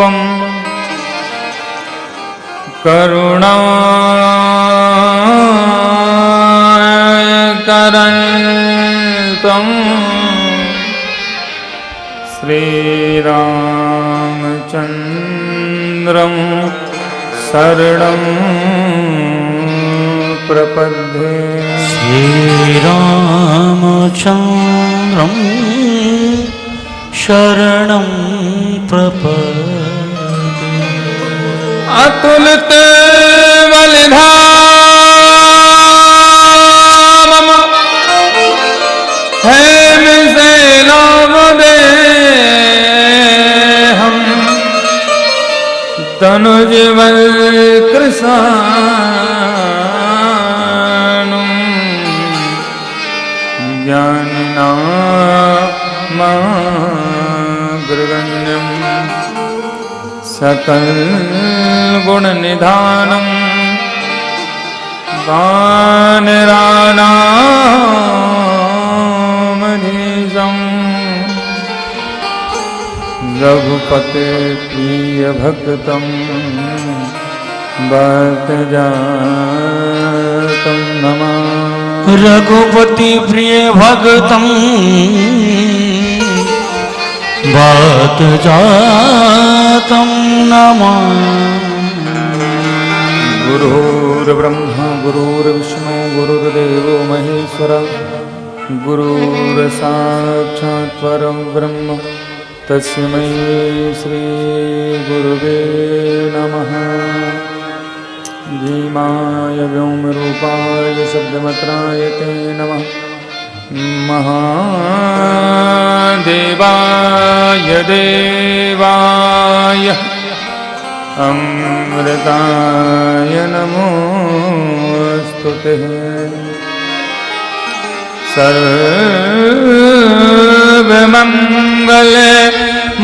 रूपम करुणाकरन्तम श्रीरामचन्द्रं शरणं प्रपद्ये। श्रीरामचन्द्रं शरणं प्रपद्ये। अतुलित बलिधामम हेमशैलामदेहं तनुजवल्कृशानुं ज्ञानिनामाग्रगण्यं सकल गुण निधानम वानराणामधीशं रघुपते प्रिय भक्तं भक्तजातं नमामि। रघुपति प्रिय भक्तं भक्तजातं नमामि। गुरुर्ब्रह्मा गुरुर्विष्णु गुरुर्देवो महेश्वर गुरुर्साक्षात् परं ब्रह्म तस्मै श्री गुरुवे नमः। भीमाय व्योमरूपाय शब्दमत्राय ते नमः। महादेवाय देवाय अमृताय नमोस्तुते। सर्वमंगले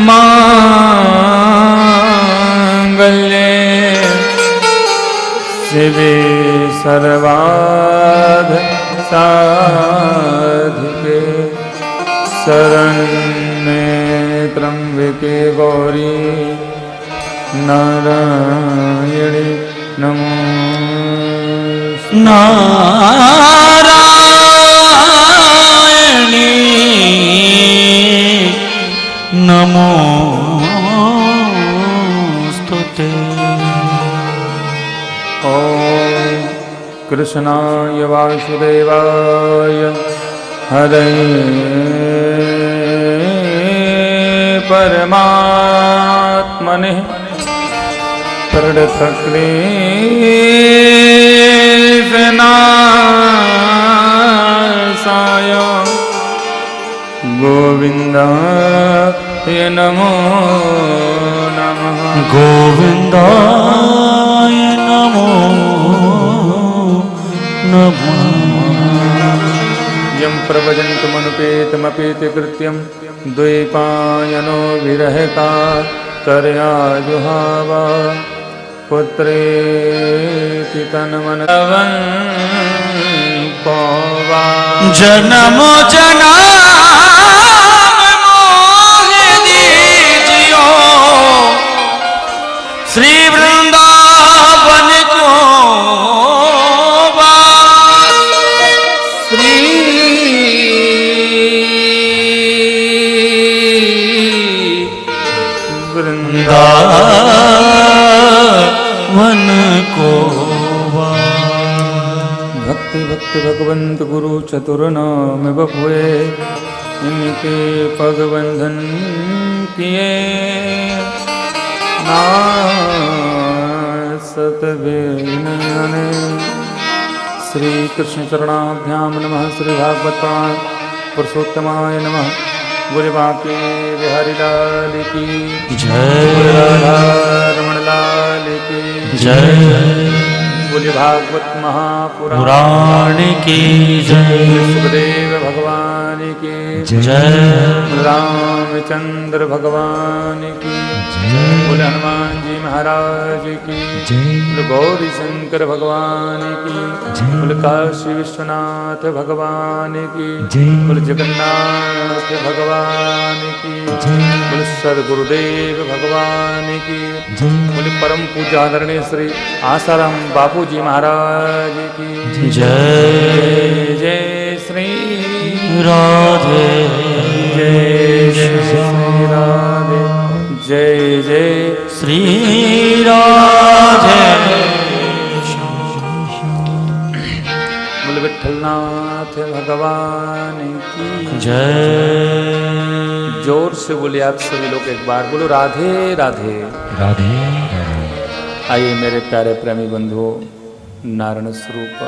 मांगल्ये शिवे सर्वार्थ साधिके शरण्ये त्र्यंबके गौरी नारायणी नमोस्तुते। नारायणी नमोस्तुते। ॐ कृष्णाय वासुदेवाय हरये परमात्मने प्रणतक्लेशनाशाय गोविन्दाय नमो नमः। गोविन्दाय नमो नमः। यं प्रभजन्तमनुपेतमपेतकृत्यं द्वैपायनो विरहका तरया जुहाव पुत्रेति तन्मनवं पवा। जन्म जन्म मोहि दीजियो श्री वृंदावन को वास। श्री वृंदावन को भक्ति भक्ति भगवंत गुरु चतुर्नाम बपुए इनके पग बंधन किए नासत बेनयने। श्री कृष्ण चरणाभ्याम नमः। श्री भागवत पुरुषोत्तमाय नमः। बोले बाके बिहारी लाल की जय। रमण लाल की जय। बोले भागवत महापुराण की जय। सुखदेव भगवान की जय। रामचंद्र भगवान की बोले हनुमान जी महाराज की बोले गौरी शंकर भगवान की बोले काशी विश्वनाथ भगवान की बोले जगन्नाथ भगवान की बोले सदगुरुदेव भगवान की बोले परम पूज्य आदरणीय श्री आसाराम बापू जी महाराज की जय जय श्री राधे जय श्री राधे जय जय श्री राधे बोले विठलनाथ भगवान की जय। जोर से बोले आप सभी लोग एक बार बोलो राधे राधे राधे आइए मेरे प्यारे प्रेमी बंधुओं नारायण स्वरूप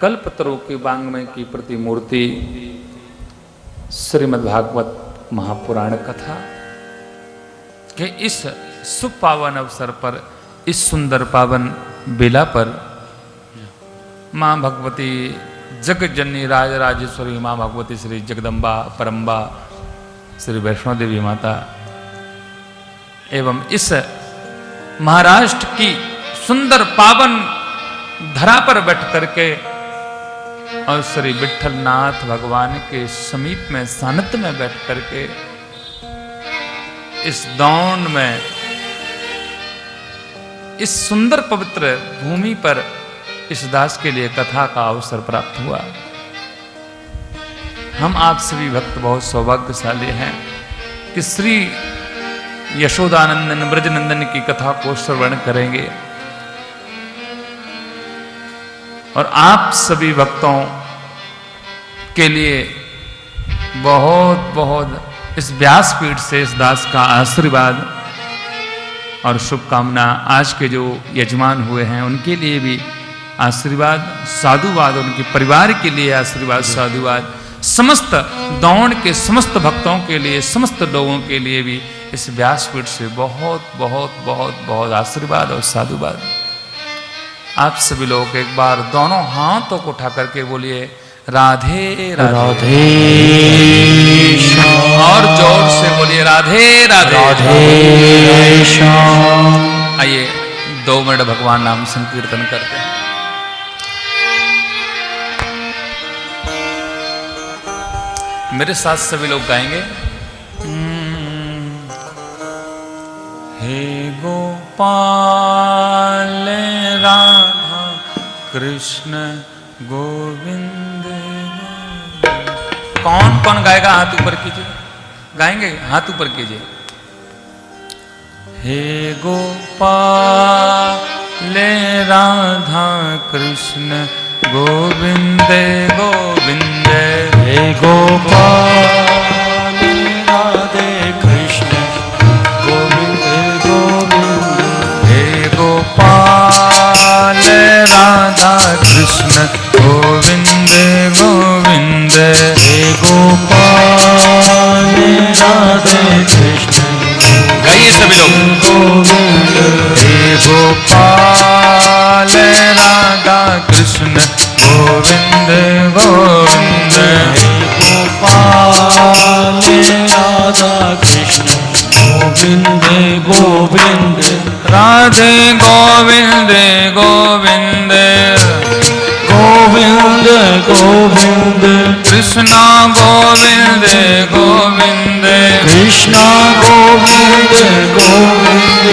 कल्पतरु की वांग्मय की प्रतिमूर्ति श्रीमद् भागवत महापुराण कथा के इस सुपावन अवसर पर इस सुंदर पावन बेला पर माँ भगवती जगत जननी राज राजेश्वरी माँ भगवती श्री जगदम्बा परम्बा श्री वैष्णो देवी माता एवं इस महाराष्ट्र की सुंदर पावन धरा पर बैठ करके और श्री विठलनाथ भगवान के समीप में सानिध्य में बैठ करके इस दौंड में इस सुंदर पवित्र भूमि पर इस दास के लिए कथा का अवसर प्राप्त हुआ। हम आप सभी भक्त बहुत सौभाग्यशाली हैं कि श्री यशोदानंदन ब्रजनंदन की कथा को श्रवण करेंगे और आप सभी भक्तों के लिए बहुत बहुत इस व्यासपीठ से इस दास का आशीर्वाद और शुभकामना आज के जो यजमान हुए हैं उनके लिए भी आशीर्वाद साधुवाद, उनके परिवार के लिए आशीर्वाद साधुवाद, समस्त दौड़ के समस्त भक्तों के लिए समस्त लोगों के लिए भी इस व्यासपीठ से बहुत बहुत बहुत बहुत आशीर्वाद और साधुवाद। आप सभी लोग एक बार दोनों हाथों को उठा करके बोलिए राधे राधे और जोर से बोलिए राधे राधे। आइए 2 मिनट भगवान नाम संकीर्तन करते हैं। मेरे साथ सभी लोग गाएंगे। हे गोपाल राधा कृष्ण गोविंद। कौन कौन गाएगा हाथ ऊपर कीजिए। गाएंगे हाथ ऊपर कीजिए। हे गोपाल राधा कृष्ण गोविंद गोविंद। हे गोपाल राधे कृष्ण गोविंद गोविंद। हे गोपाल राधा कृष्ण गोविंद गोविंद। हे गोपाल राधे कृष्ण गाइए सभी लोग। गोविंद। हे गोपाल राधा कृष्ण गोविंद गोविंद। गोपाल राधा कृष्ण गोविंद गोविंद। राधे गोविंद गोविंद गोविंद गोविंद। कृष्णा गोविंद गोविंद। कृष्णा गोविंद गोविंद।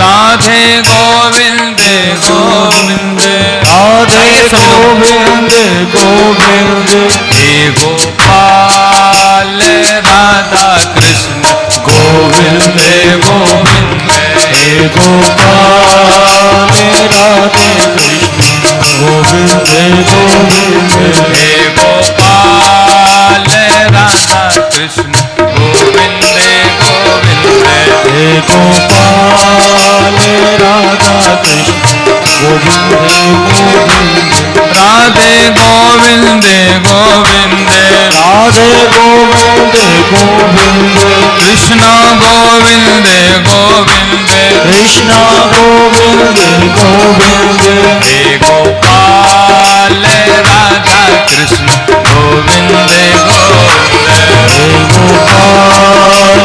राधे गोविंद गोविंद। राधे गोविंद गोविंद। हे गोपाल राधा कृष्ण गोविंद गोविंद। हे गोपाल राधे कृष्ण गोविंद गोविंद। हे गोपाल राधा कृष्ण गोविंद गोविंद। हे गोपाल राधा कृष्ण गोविंद गोविंद। राधे गोविंद गोविंद। राधे गोविंद गोविंद। कृष्ण गोविंद गोविंद। कृष्ण गोविंद गोविंद। हे गोपाल राधा कृष्ण गोविंद गोविंद। हे गोपाल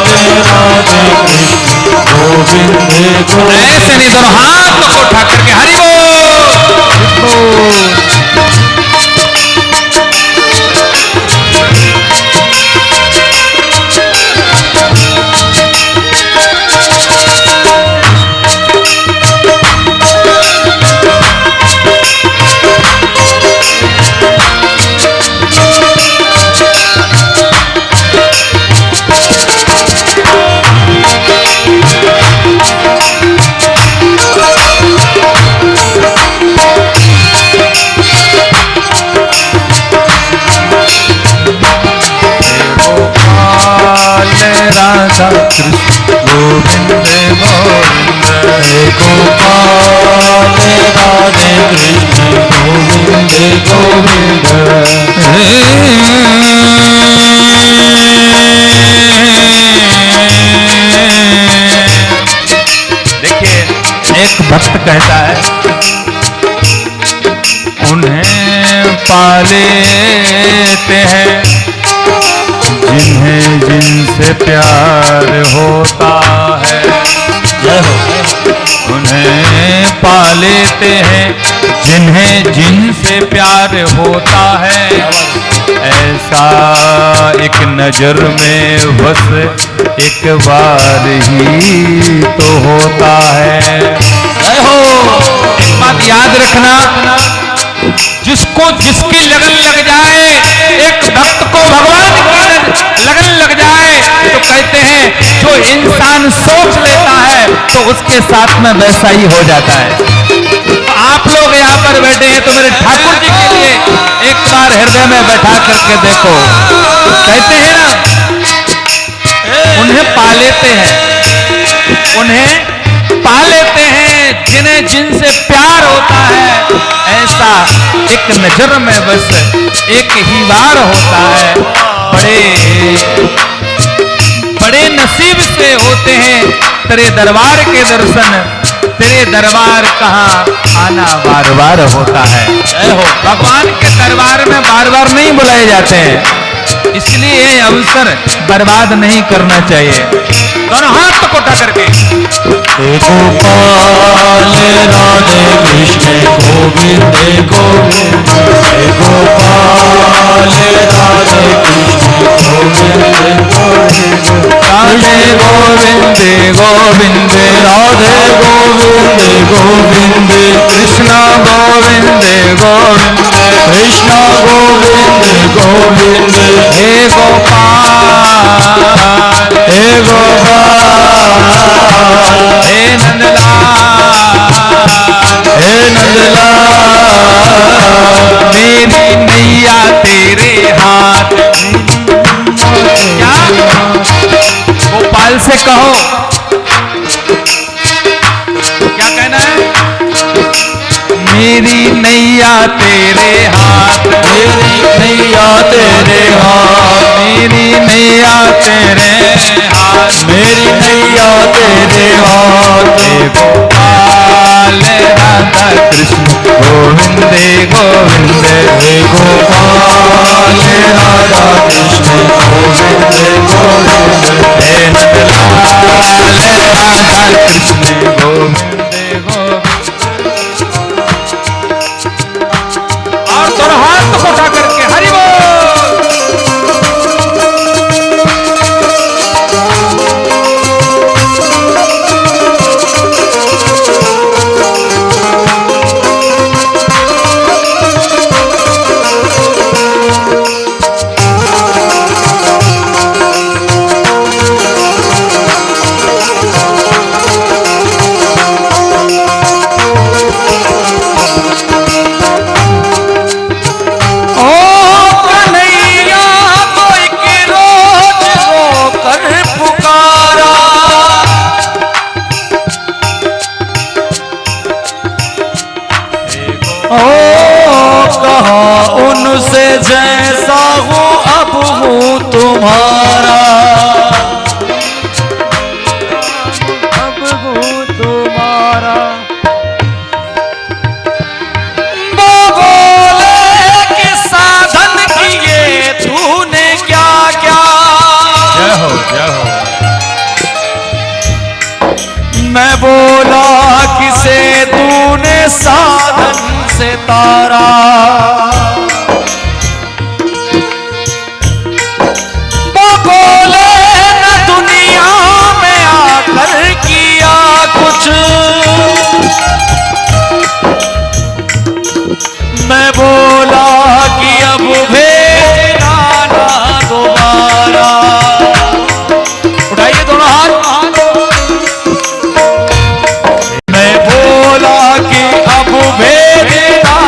राधे कृष्ण गोविंद गोविंद। ऐसे नहीं दोनों हाथों को उठा करके हरि बोल। कृष्ण गोविंद गोविंद हे गोपाल राधे कृष्ण गोविंद गोविंद देखिए, एक भक्त कहता है, उन्हें पा लेते हैं जिन्हें जिनसे प्यार होता है। उन्हें पा लेते हैं जिन्हें जिनसे प्यार होता है। ऐसा एक नजर में बस एक बार ही तो होता है। एक बात याद रखना, जिसको जिसकी लगन लग जाए, एक भक्त को भगवान की लगन लग जाए तो कहते हैं जो इंसान सोच लेता है तो उसके साथ में वैसा ही हो जाता है। तो आप लोग यहाँ पर बैठे हैं तो मेरे ठाकुर जी के लिए एक बार हृदय में बैठा करके देखो। कहते हैं ना, उन्हें पा लेते हैं, उन्हें पा लेते हैं जिन्हें जिनसे प्यार होता है। ऐसा एक नजर में बस एक ही बार होता है। बड़े नसीब से होते हैं तेरे दरबार के दर्शन, तेरे दरबार कहाँ आना बार बार होता है। भगवान के दरबार में बार बार नहीं बुलाए जाते हैं, इसलिए ये अवसर बर्बाद नहीं करना चाहिए। दोनों हाथ को उठा करके गोपाल राधे कृष्ण गोविंद गोविंद गोपाल राधे कृष्ण गोविंद गोविंद राधे गोविंद गोविंद राधे गोविंद गोविंद कृष्ण गोविंद गोविंद कृष्ण गोविंद गोविंद हे गोपाल हे गोपाल हे नंदलाल मेरी नैया तेरे हाथ। क्या गोपाल से कहो, क्या कहना है? मेरी नैया तेरे हाथ, मेरी नैया तेरे हाथ, मेरी नैया तेरे हाथ, मेरी नैया तेरे हाथ। गोपाल राधा कृष्ण गोविंद गोविंद हे गोपाल राधा कृष्ण गोविंद गोविंद हे नंदलाल राधा कृष्ण गोविंद गोविंद। और दोनों हाथ को उठा करके हरि बोल। उनसे जैसा हूँ अब हूँ तुम्हारा, अब हूँ तुम्हारा। बोले कि साधन किए तूने क्या क्या। जय हो जय हो। मैं बोला किसे तूने साधन से तारा। बोले न दुनिया में आकर किया कुछ। मैं बोला कि अब भेजना ना दोबारा। उठाइए दोनों हाथ। मैं बोला कि अब भेजना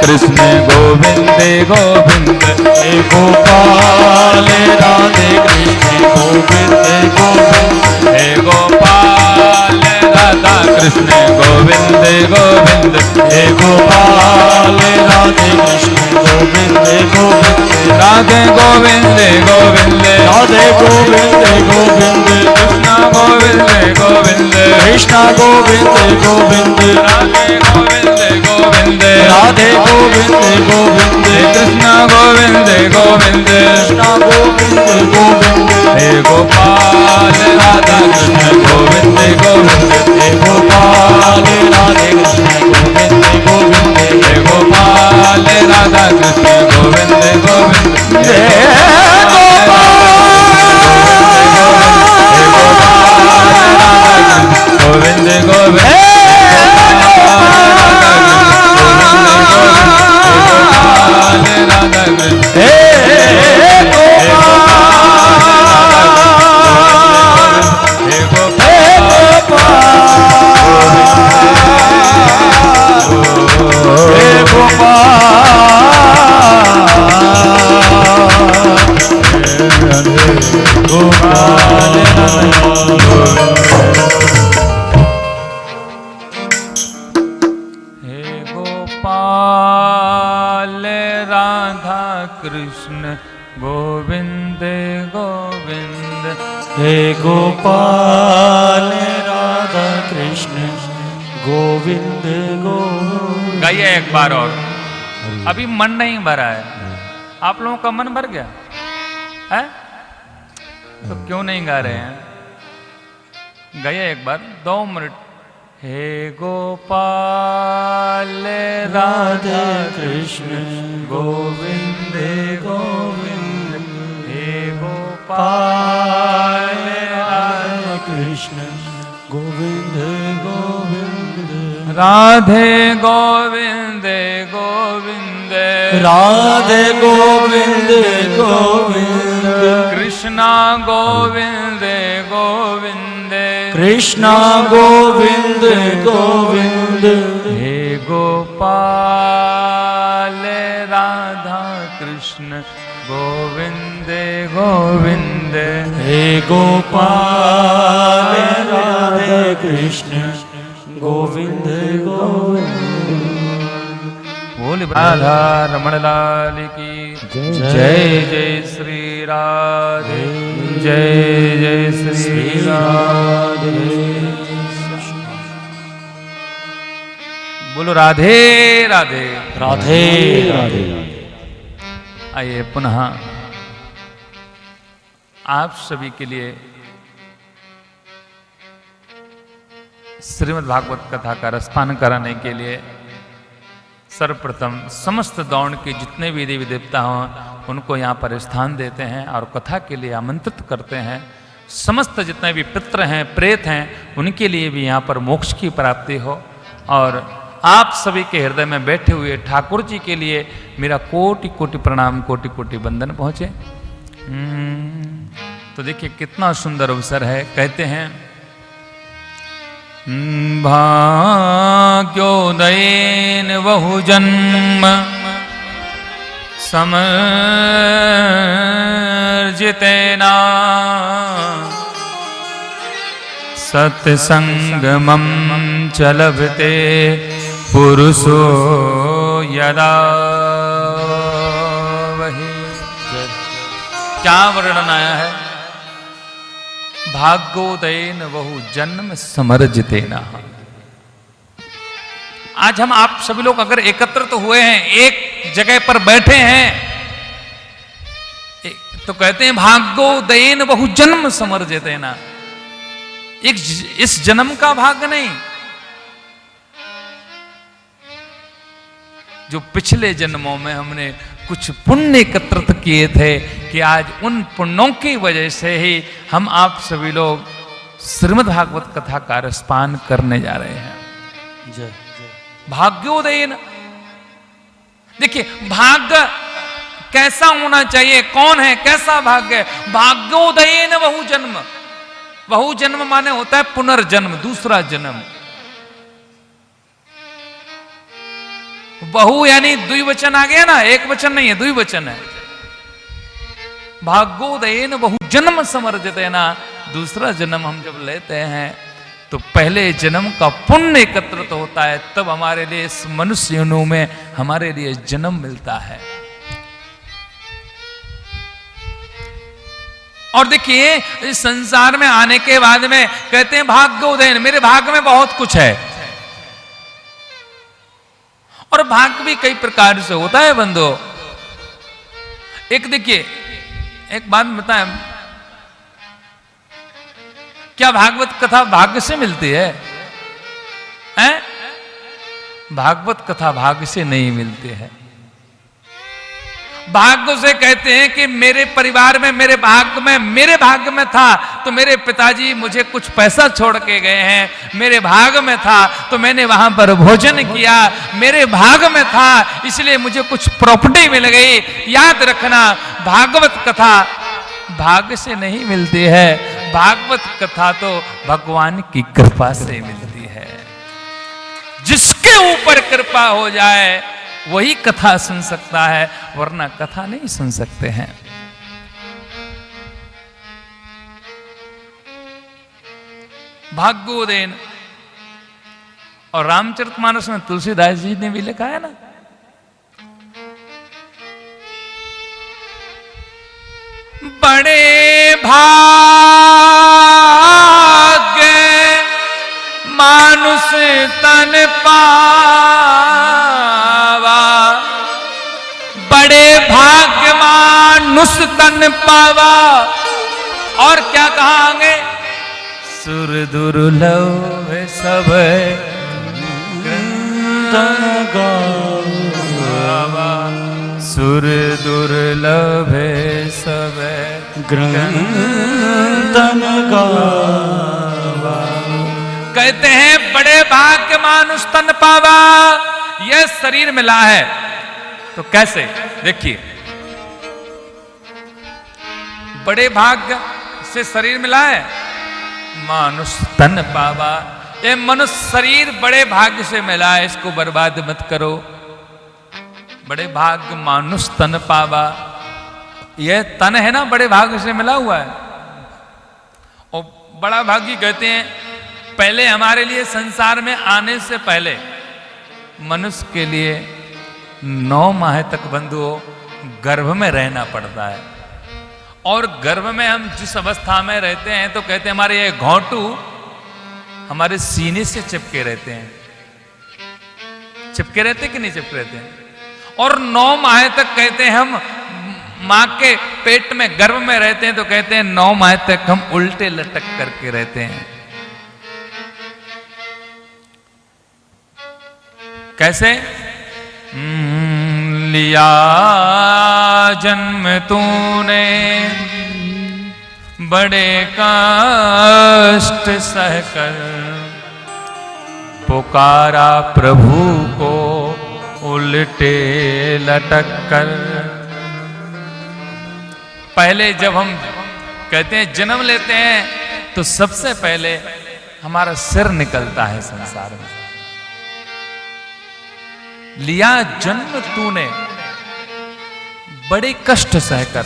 कृष्ण गोविंद गोविंद। हे गोपाल राधे कृष्ण गोविंद गोविंद। हे गोपाल राधा कृष्ण गोविंद गोविंद। हे गोपाल राधे कृष्ण गोविंद गोविंद। राधे गोविंद गोविंद राधे गोविंद गोविंद। कृष्ण गोविंद गोविंद कृष्ण गोविंद गोविंद। राधे गोविंद गोविंद राधे गोविंद गोविंद। कृष्ण गोविंद गोविंद कृष्ण गोविंद गोविंद। हे गोपाल राधा कृष्ण गोविंद गोविंद। हे गोपाल राधे कृष्ण गोविंद गोविंद। हे गोपाल राधा कृष्ण गोविंद गोविंद। हे गोविंद गोविंद। कृष्ण गोविंद गोविंद। हे गोपाल राधा कृष्ण गोविंद गोविंद। गाइए एक बार और, अभी मन नहीं भरा है। आप लोगों का मन भर गया है तो क्यों नहीं गा रहे हैं? गाइए एक बार 2 मिनट। हे गोपाल राधा कृष्ण गोविंद गोविंद। हे गोपाल राधा कृष्ण गोविंद गोविंद। राधे गोविंद गोविंद। राधे गोविंद गोविंद। कृष्णा गोविंद गोविंद। कृष्णा गोविंद गोविंद। हे गोपाल राधा कृष्ण गोविंद गोविंद। हे गोपाल राधे कृष्ण गोविंद गोविंद। बोल राधा रमण लाल की जय। जय श्री राधे जय। जय श्री राधे। बोलो राधे राधे राधे राधे। आइए पुनः आप सभी के लिए श्रीमद् भागवत कथा का रसपान कराने के लिए सर्वप्रथम समस्त दौड़ के जितने भी देवी देवता हों उनको यहाँ पर स्थान देते हैं और कथा के लिए आमंत्रित करते हैं। समस्त जितने भी पितृ हैं प्रेत हैं उनके लिए भी यहाँ पर मोक्ष की प्राप्ति हो। और आप सभी के हृदय में बैठे हुए ठाकुर जी के लिए मेरा कोटि कोटि प्रणाम कोटि कोटि वंदन पहुँचे। तो देखिए कितना सुंदर अवसर है। कहते हैं भाग्योदयेन बहुजन्म समर्जितेना सत्संगमं च लभते पुरुषो यदा वही। क्या वर्णन आया है? भाग्योदयेन बहु जन्म समर्जितेना। आज हम आप सभी लोग अगर एकत्रित हुए हैं, एक जगह पर बैठे हैं, तो कहते हैं भाग्योदयेन बहु जन्म समर्जितेना। एक इस जन्म का भाग्य नहीं, जो पिछले जन्मों में हमने कुछ पुण्य एकत्रित किए थे कि आज उन पुण्यों की वजह से ही हम आप सभी लोग श्रीमद् भागवत कथा का रसपान करने जा रहे हैं। भाग्योदयेन। देखिए भाग्य कैसा होना चाहिए, कौन है, कैसा भाग्य है? भाग्योदयेन बहु जन्म। बहु जन्म माने होता है पुनर्जन्म, दूसरा जन्म। बहु यानी द्विवचन आ गया ना, एक वचन नहीं है, द्विवचन है। भाग्योदयेन बहु जन्म समर्जिते ना, दूसरा जन्म हम जब लेते हैं तो पहले जन्म का पुण्य एकत्रित होता है, तब हमारे लिए इस मनुष्य योनि में हमारे लिए जन्म मिलता है। और देखिए इस संसार में आने के बाद में कहते हैं भाग्योदयन, मेरे भाग्य में बहुत कुछ है। और भाग्य भी कई प्रकार से होता है बंधु। एक देखिए, एक बात बताएं, क्या भागवत कथा भाग्य से मिलती है? हैं? भागवत कथा भाग्य से नहीं मिलती है। भाग्य से कहते हैं कि मेरे परिवार में, मेरे भाग्य में था तो मेरे पिताजी मुझे कुछ पैसा छोड़ के गए हैं, मेरे भाग्य में था तो मैंने वहां पर भोजन किया, मेरे भाग्य में था इसलिए मुझे कुछ प्रॉपर्टी मिल गई। याद रखना, भागवत कथा भाग्य से नहीं मिलती है, भागवत कथा तो भगवान की कृपा से मिलती है। जिसके ऊपर कृपा हो जाए वही कथा सुन सकता है, वरना कथा नहीं सुन सकते हैं। भाग्योदयन, और रामचरितमानस में तुलसीदास जी ने भी लिखा है ना, बड़े भाग्य मानुष तन पावा, बड़े भाग्य मानुष तन पावा। और क्या कहांगे? सुर दुर्लभ सब गावा, सुर दुर्लभ सब ग्रंथन गावा। कहते हैं बड़े भाग्य मानुष तन पावा, यह शरीर मिला है। तो कैसे? देखिए, बड़े भाग्य से शरीर मिला है, मानुष तन पावा। ये मनुष्य शरीर बड़े भाग्य से मिला है, इसको बर्बाद मत करो। बड़े भाग्य मानुष तन पावा, यह तन है ना बड़े भाग्य से मिला हुआ है। और बड़ा भाग्य कहते हैं, पहले हमारे लिए संसार में आने से पहले मनुष्य के लिए 9 माह तक बंधुओं गर्भ में रहना पड़ता है। और गर्भ में हम जिस अवस्था में रहते हैं तो कहते हैं हमारे ये घोंटू हमारे सीने से चिपके रहते हैं। चिपके रहते कि नहीं चिपके रहते हैं? और 9 माह तक कहते हैं हम मां के पेट में गर्भ में रहते हैं, तो कहते हैं 9 माह तक हम उल्टे लटक करके रहते हैं। कैसे? लिया जन्म तूने बड़े कष्ट सहकर, पुकारा प्रभु को उल्टे लटक कर। पहले जब हम कहते हैं जन्म लेते हैं तो सबसे पहले हमारा सिर निकलता है संसार में। लिया जन्म तूने बड़े कष्ट सहकर,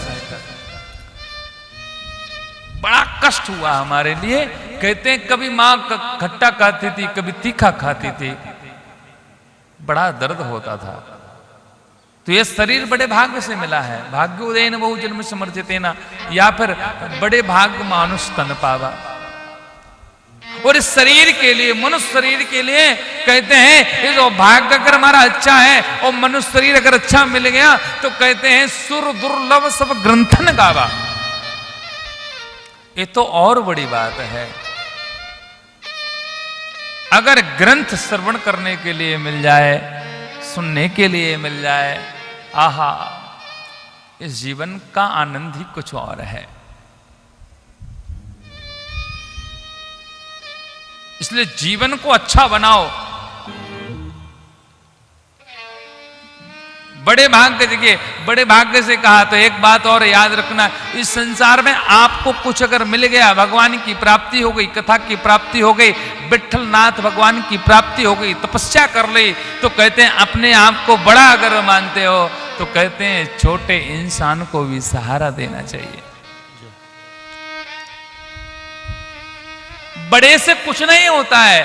बड़ा कष्ट हुआ हमारे लिए। कहते हैं कभी मां खट्टा खाती थी, कभी तीखा खाती थी, बड़ा दर्द होता था। तो ये शरीर बड़े भाग्य से मिला है। भाग्योदयेन बहु जन्म समर्जितेन, या फिर बड़े भाग्य मानुष तन पावा। और इस शरीर के लिए, मनुष्य शरीर के लिए कहते हैं ये जो भाग्य अगर हमारा अच्छा है और मनुष्य शरीर अगर अच्छा मिल गया तो कहते हैं सुर दुर्लभ सब ग्रंथन गावा। ये तो और बड़ी बात है, अगर ग्रंथ श्रवण करने के लिए मिल जाए, सुनने के लिए मिल जाए, आहा, इस जीवन का आनंद ही कुछ और है। इसलिए जीवन को अच्छा बनाओ। बड़े भाग्य, देखिए बड़े भाग्य से कहा तो एक बात और याद रखना, इस संसार में आपको कुछ अगर मिल गया, भगवान की प्राप्ति हो गई, कथा की प्राप्ति हो गई, विट्ठल नाथ भगवान की प्राप्ति हो गई, तपस्या कर ली, तो कहते हैं अपने आप को बड़ा अगर मानते हो तो कहते हैं छोटे इंसान को भी सहारा देना चाहिए। बड़े से कुछ नहीं होता है।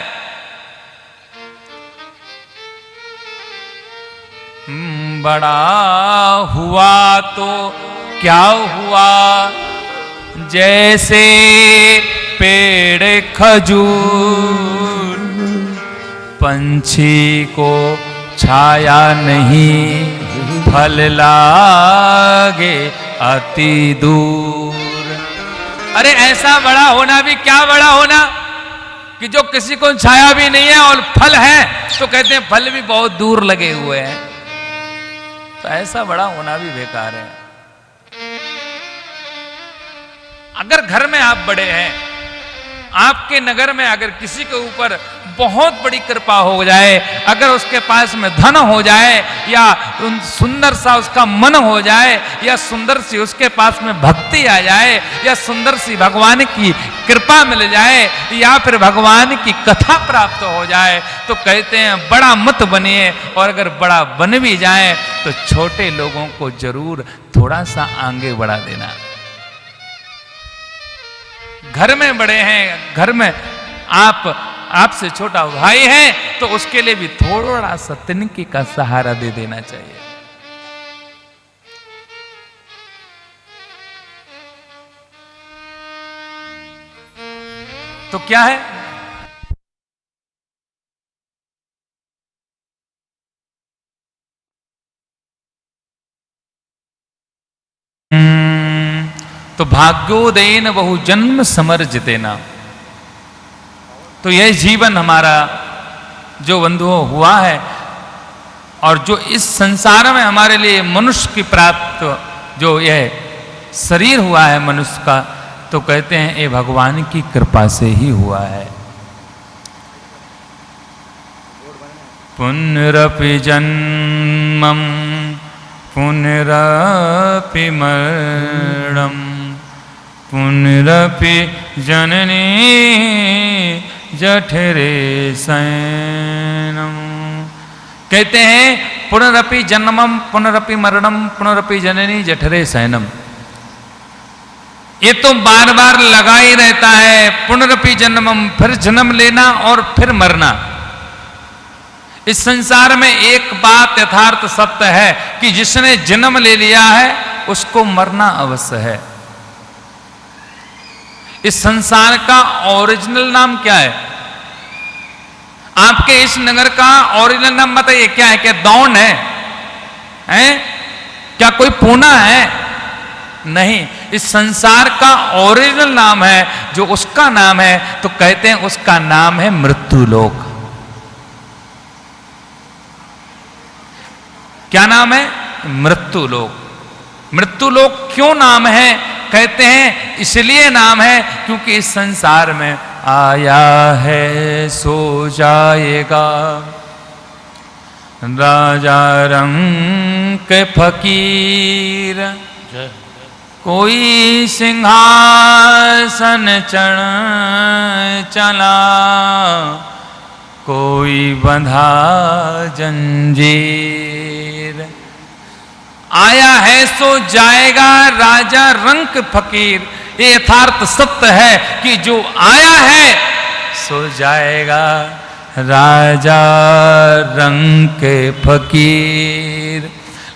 बड़ा हुआ तो क्या हुआ, जैसे पेड़ खजूर, पंछी को छाया नहीं, फल लागे अति दूर। अरे ऐसा बड़ा होना भी क्या बड़ा होना कि जो किसी को छाया भी नहीं है और फल है तो कहते हैं फल भी बहुत दूर लगे हुए हैं। तो ऐसा बड़ा होना भी बेकार है। अगर घर में आप बड़े हैं, आपके नगर में अगर किसी के ऊपर बहुत बड़ी कृपा हो जाए, अगर उसके पास में धन हो जाए, या सुंदर सा उसका मन हो जाए, या सुंदर सी उसके पास में भक्ति आ जाए, या सुंदर सी भगवान की कृपा मिल जाए, या फिर भगवान की कथा प्राप्त हो जाए, तो कहते हैं बड़ा मत बनिए, और अगर बड़ा बन भी जाए तो छोटे लोगों को जरूर थोड़ा सा आगे बढ़ा देना। घर में बड़े हैं, घर में आपसे छोटा भाई है, तो उसके लिए भी थोड़ा सा तिनके का सहारा दे देना चाहिए। तो क्या है, तो भाग्योदयेन बहु जन्म समर्जितेना। तो यह जीवन हमारा जो बंधुओं हुआ है, और जो इस संसार में हमारे लिए मनुष्य की प्राप्त जो यह शरीर हुआ है मनुष्य का, तो कहते हैं ये भगवान की कृपा से ही हुआ है। पुनरपि जन्मम पुनरपि मरणम पुनरपि जननी जठरे शयनम। कहते हैं पुनरपि जन्मम पुनरपि मरणम पुनरपि जननी जठरे शयनम। ये तो बार बार लगा ही रहता है, पुनरपि जन्मम, फिर जन्म लेना और फिर मरना। इस संसार में एक बात यथार्थ सत्य है कि जिसने जन्म ले लिया है उसको मरना अवश्य है। इस संसार का ओरिजिनल नाम क्या है? आपके इस नगर का ओरिजिनल नाम बताइए क्या है? क्या दौन है? हैं? क्या कोई पूना है? नहीं, इस संसार का ओरिजिनल नाम है, जो उसका नाम है, तो कहते हैं उसका नाम है मृत्युलोक। क्या नाम है? मृत्युलोक। मृत्युलोक क्यों नाम है? कहते हैं इसलिए नाम है क्योंकि इस संसार में आया है सो जाएगा, राजा रंग फकीर, कोई सिंहासन चढ़ चला, कोई बंधा जंजीर। आया है सो जाएगा राजा रंक फकीर। ये यथार्थ सत्य है कि जो आया है सो जाएगा राजा रंक फकीर।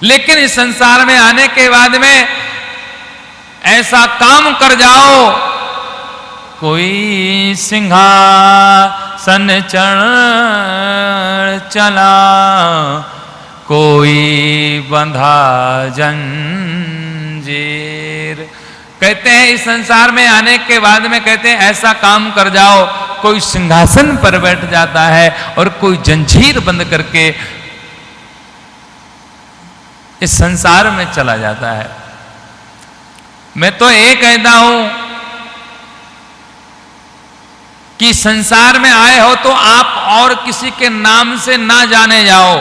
लेकिन इस संसार में आने के बाद में ऐसा काम कर जाओ, कोई सिंहासन चढ़ चला, कोई बंधा जंजीर। कहते हैं इस संसार में आने के बाद में कहते हैं ऐसा काम कर जाओ, कोई सिंहासन पर बैठ जाता है और कोई जंजीर बंद करके इस संसार में चला जाता है। मैं तो ये कहता हूं कि संसार में आए हो तो आप और किसी के नाम से ना जाने जाओ।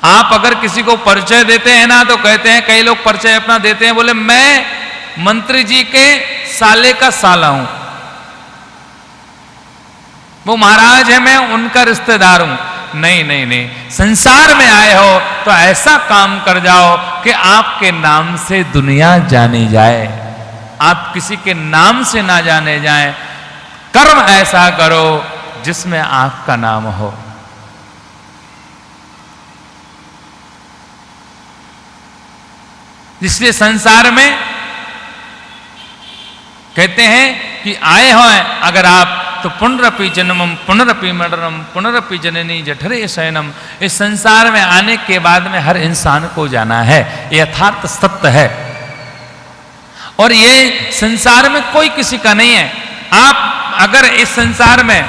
आप अगर किसी को परिचय देते हैं ना, तो कहते हैं, कई लोग परिचय अपना देते हैं, बोले मैं मंत्री जी के साले का साला हूं, वो महाराज है, मैं उनका रिश्तेदार हूं। नहीं नहीं नहीं, संसार में आए हो तो ऐसा काम कर जाओ कि आपके नाम से दुनिया जानी जाए, आप किसी के नाम से ना जाने जाएं। कर्म ऐसा करो जिसमें आपका नाम हो। इसलिए संसार में कहते हैं कि आए हो अगर आप तो पुनरपि जन्मम पुनरपि मरणम पुनरपि जननी जठरे शयनम। इस संसार में आने के बाद में हर इंसान को जाना है, यथार्थ सत्य है। और ये संसार में कोई किसी का नहीं है। आप अगर इस संसार में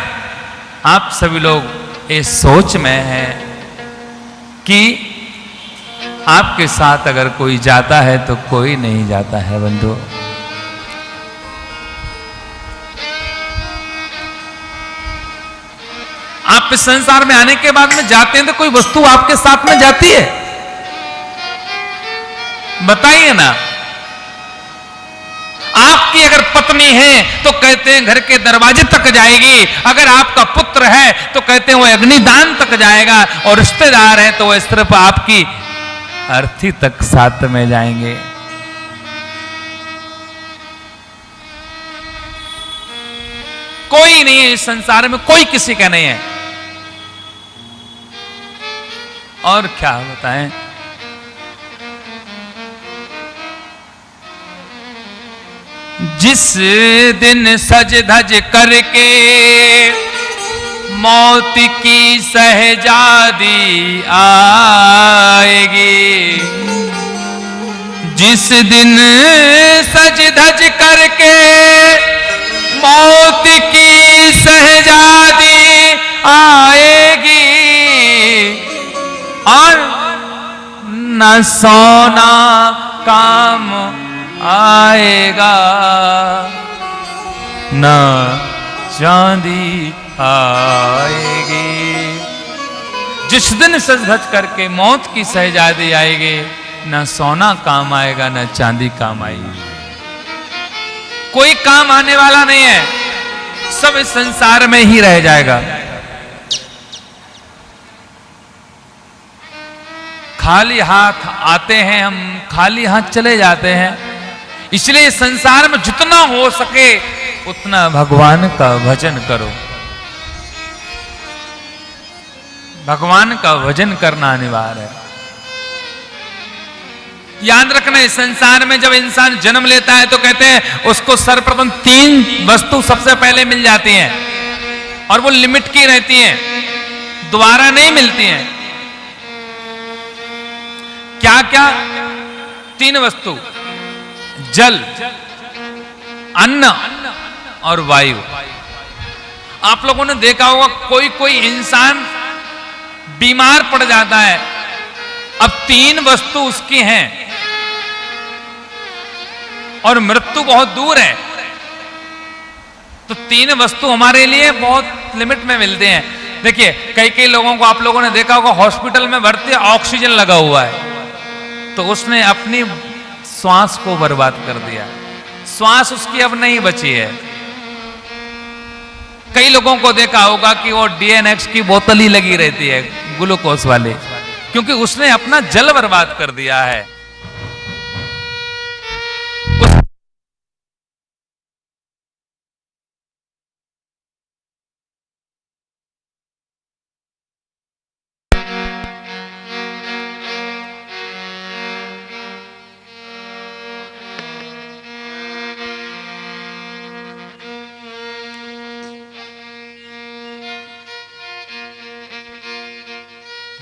आप सभी लोग इस सोच में हैं कि आपके साथ अगर कोई जाता है तो कोई नहीं जाता है बंधु। आप इस संसार में आने के बाद में जाते हैं तो कोई वस्तु आपके साथ में जाती है? बताइए ना। आपकी अगर पत्नी है तो कहते हैं घर के दरवाजे तक जाएगी, अगर आपका पुत्र है तो कहते हैं वो अग्निदान तक जाएगा, और रिश्तेदार है तो वो सिर्फ आपकी अर्थी तक साथ में जाएंगे। कोई नहीं है इस संसार में, कोई किसी का नहीं है। और क्या बताएं, जिस दिन सज धज करके मौत की सहजादी आएगी, जिस दिन सज धज करके मौत की सहजादी आएगी, और न सोना काम आएगा न चांदी आएगी। जिस दिन सज धज करके मौत की सहजादी आएगी, न सोना काम आएगा न चांदी काम आएगी। कोई काम आने वाला नहीं है, सब इस संसार में ही रह जाएगा। खाली हाथ आते हैं हम, खाली हाथ चले जाते हैं। इसलिए संसार में जितना हो सके उतना भगवान का भजन करो। भगवान का भजन करना अनिवार्य है। याद रखना, इस संसार में जब इंसान जन्म लेता है तो कहते हैं उसको सर्वप्रथम 3 वस्तु सबसे पहले मिल जाती हैं, और वो लिमिट की रहती हैं, दोबारा नहीं मिलती हैं। क्या क्या? 3 वस्तु, जल, अन्न और वायु। आप लोगों ने देखा होगा कोई कोई इंसान बीमार पड़ जाता है, अब 3 वस्तु उसकी हैं और मृत्यु बहुत दूर है, तो 3 वस्तु हमारे लिए बहुत लिमिट में मिलते हैं। देखिए कई कई लोगों को आप लोगों ने देखा होगा हॉस्पिटल में भर्ती, ऑक्सीजन लगा हुआ है, तो उसने अपनी श्वास को बर्बाद कर दिया, श्वास उसकी अब नहीं बची है। कई लोगों को देखा होगा कि वो डीएनएक्स की बोतल ही लगी रहती है, ग्लूकोज वाली, क्योंकि उसने अपना जल बर्बाद कर दिया है।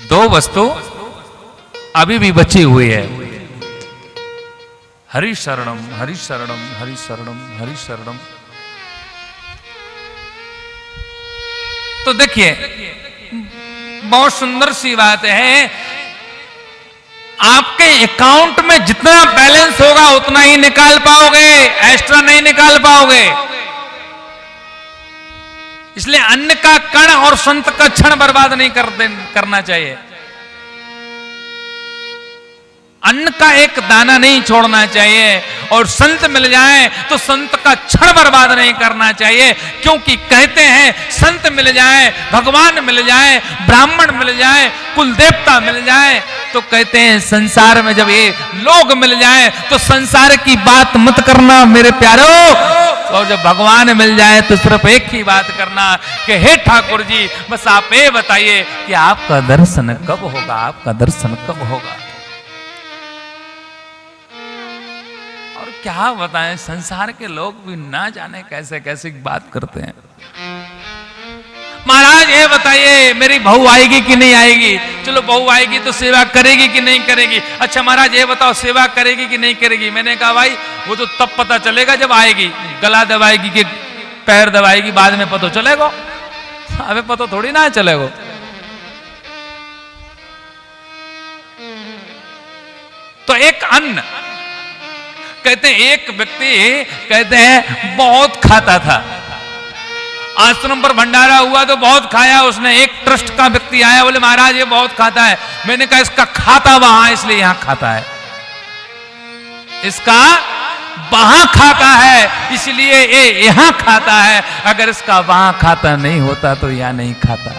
दो वस्तु अभी भी बची हुई है, हरि शरणम हरि शरणम हरि शरणम हरि शरणम। तो देखिए बहुत सुंदर सी बात है, आपके अकाउंट में जितना बैलेंस होगा उतना ही निकाल पाओगे, एक्स्ट्रा नहीं निकाल पाओगे। इसलिए अन्न का कण और संत का क्षण बर्बाद नहीं करना चाहिए। अन्न का एक दाना नहीं छोड़ना चाहिए, और संत मिल जाए तो संत का क्षण बर्बाद नहीं करना चाहिए, क्योंकि कहते हैं संत मिल जाए, भगवान मिल जाए, ब्राह्मण मिल जाए, कुल देवता मिल जाए, तो कहते हैं संसार में जब ये लोग मिल जाए तो संसार की बात मत करना मेरे प्यारो, और जब भगवान मिल जाए तो सिर्फ एक ही बात करना कि हे ठाकुर जी, बस आप ये बताइए कि आपका दर्शन कब होगा, आपका दर्शन कब होगा। और क्या बताएं, संसार के लोग भी ना जाने कैसे कैसे बात करते हैं। महाराज ये बताइए मेरी बहू आएगी कि नहीं आएगी, चलो बहू आएगी तो सेवा करेगी कि नहीं करेगी, अच्छा महाराज ये बताओ सेवा करेगी कि नहीं करेगी। मैंने कहा भाई वो तो तब पता चलेगा जब आएगी, गला दबाएगी कि पैर दबाएगी, बाद में पता चलेगा, अबे पता थोड़ी ना चलेगा। तो एक अन्न, कहते हैं एक व्यक्ति कहते हैं बहुत खाता था, आश्रम पर भंडारा हुआ तो बहुत खाया उसने। एक ट्रस्ट का व्यक्ति आया, बोले महाराज ये बहुत खाता है। मैंने कहा इसका खाता वहां इसलिए यहां खाता है, इसका वहां खाता है इसलिए ये यहां खाता है, अगर इसका वहां खाता नहीं होता तो यहां नहीं खाता।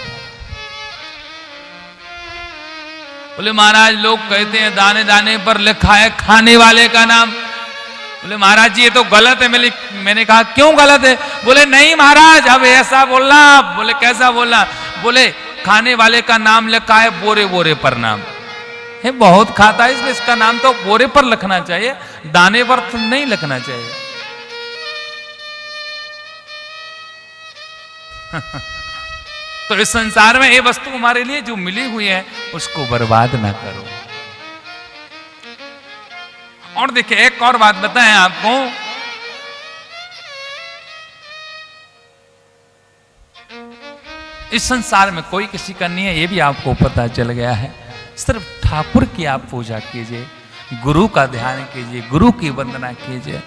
बोले महाराज लोग कहते हैं दाने दाने पर लिखा है खाने वाले का नाम। बोले महाराज जी ये तो गलत है। मैंने कहा क्यों गलत है? बोले नहीं महाराज अब ऐसा बोलना। बोले कैसा बोलना? बोले खाने वाले का नाम लिखा है बोरे बोरे पर नाम है, बहुत खाता है इसलिए इसका नाम तो बोरे पर लिखना चाहिए, दाने पर तो नहीं लिखना चाहिए। तो इस संसार में ये वस्तु हमारे लिए जो मिली हुई है उसको बर्बाद ना करो। और देखिए एक और बात बताएं आपको, इस संसार में कोई किसी का नहीं है, ये भी आपको पता चल गया है। सिर्फ ठाकुर की आप पूजा कीजिए, गुरु का ध्यान कीजिए, गुरु की वंदना कीजिए।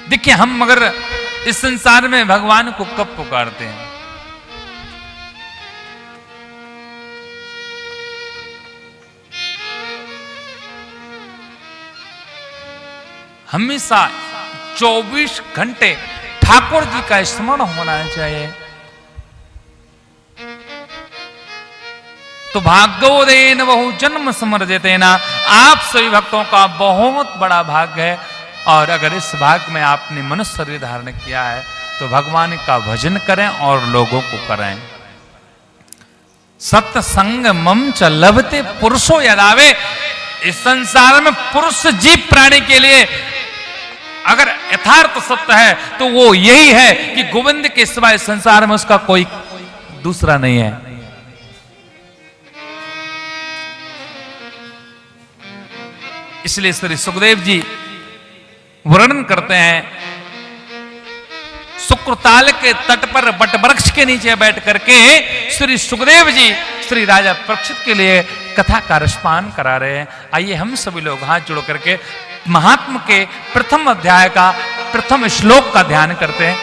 देखिए हम मगर इस संसार में भगवान को कब पुकारते हैं? हमेशा 24 घंटे ठाकुर जी का स्मरण होना चाहिए। तो भाग्योदयेन बहु जन्म समर्जितेना, आप सभी भक्तों का बहुत बड़ा भाग्य है। और अगर इस भाग्य में आपने मनुष्य शरीर धारण किया है तो भगवान का भजन करें और लोगों को करें। सत्संग मम च लभते पुरुषो यदावे, इस संसार में पुरुष जीव प्राणी के लिए अगर यथार्थ सत्य है तो वो यही है कि गोविंद के सिवाय संसार में उसका कोई दूसरा नहीं है। इसलिए श्री सुखदेव जी वर्णन करते हैं, सुक्रताल के तट पर बट वृक्ष के नीचे बैठ करके श्री सुखदेव जी श्री राजा परीक्षित के लिए कथा का रसपान करा रहे हैं। आइए हम सभी लोग हाथ जोड़ करके महात्मा के प्रथम अध्याय का प्रथम श्लोक का ध्यान करते हैं।